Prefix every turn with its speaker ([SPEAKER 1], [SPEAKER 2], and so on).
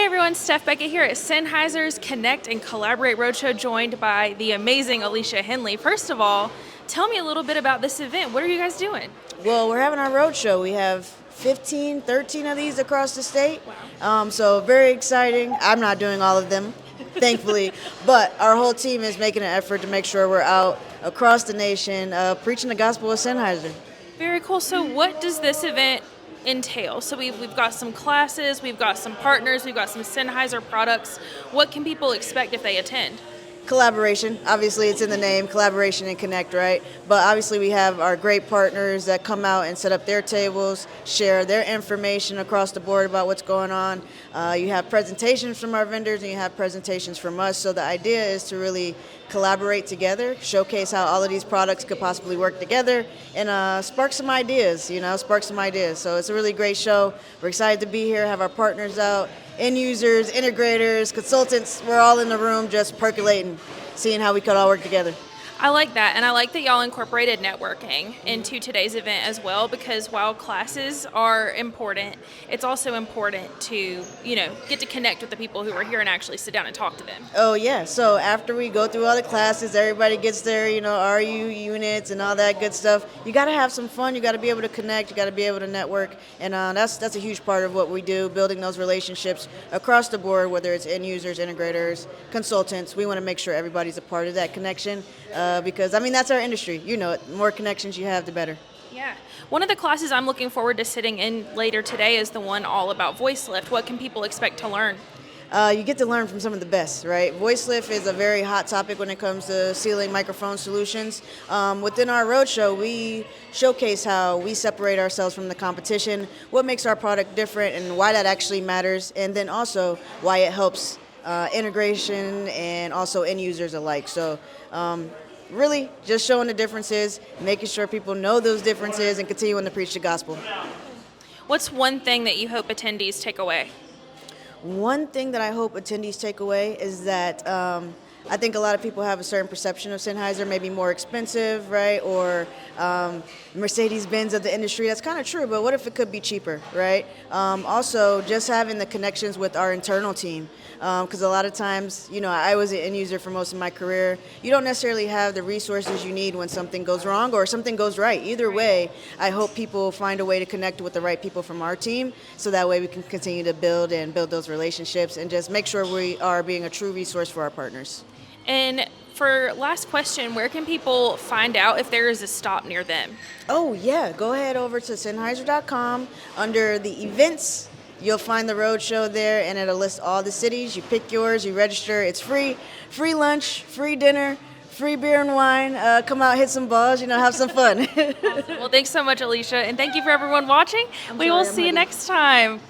[SPEAKER 1] everyone, Steph Beckett here at Sennheiser's Connect and Collaborate Roadshow, joined by the amazing Alesia Hendley. First of all, tell me a little bit about this event. What are you guys doing?
[SPEAKER 2] Well, we're having our roadshow. We have 13 of these across the state. Wow. So very exciting. I'm not doing all of them, thankfully, but our whole team is making an effort to make sure we're out across the nation preaching the gospel of Sennheiser.
[SPEAKER 1] Very cool. So what does this event entail? So we've got some classes, we've got some partners, we've got some Sennheiser products. What can people expect if they attend?
[SPEAKER 2] Collaboration, obviously it's in the name, collaboration and connect, right? But obviously we have our great partners that come out and set up their tables, share their information across the board about what's going on. You have presentations from our vendors and you have presentations from us. So the idea is to really collaborate together, showcase how all of these products could possibly work together, and spark some ideas, So it's a really great show. We're excited to be here, have our partners out, end users, integrators, consultants. We're all in the room just percolating, seeing how we could all work together.
[SPEAKER 1] I like that, and I like that y'all incorporated networking into today's event as well, because while classes are important, it's also important to, get to connect with the people who are here and actually sit down and talk to them.
[SPEAKER 2] Oh yeah, so after we go through all the classes, everybody gets their, RU units and all that good stuff. You gotta have some fun, you gotta be able to connect, you gotta be able to network, and that's a huge part of what we do, building those relationships across the board, whether it's end users, integrators, consultants. We wanna make sure everybody's a part of that connection. Because that's our industry. You know it. The more connections you have, the better.
[SPEAKER 1] Yeah. One of the classes I'm looking forward to sitting in later today is the one all about voice lift. What can people expect to learn?
[SPEAKER 2] You get to learn from some of the best, right? Voice lift is a very hot topic when it comes to ceiling microphone solutions. Within our roadshow, we showcase how we separate ourselves from the competition, what makes our product different, and why that actually matters, and then also why it helps integration and also end users alike. So really just showing the differences, making sure people know those differences, and continuing to preach the gospel.
[SPEAKER 1] What's one thing that you hope attendees take away?
[SPEAKER 2] One thing that I hope attendees take away is that I think a lot of people have a certain perception of Sennheiser, maybe more expensive, right? Or Mercedes-Benz of the industry. That's kind of true, but what if it could be cheaper, right? Also, just having the connections with our internal team. Because a lot of times, I was an end user for most of my career. You don't necessarily have the resources you need when something goes wrong or something goes right. Either way, I hope people find a way to connect with the right people from our team, so that way we can continue to build those relationships and just make sure we are being a true resource for our partners.
[SPEAKER 1] And for last question, where can people find out if there is a stop near them?
[SPEAKER 2] Oh yeah, go ahead over to Sennheiser.com. Under the events, you'll find the roadshow there, and it'll list all the cities. You pick yours, you register. It's free lunch, free dinner, free beer and wine. Come out, hit some balls, have some fun.
[SPEAKER 1] Awesome. Well, thanks so much, Alesia, and thank you for everyone watching. We will see you next time.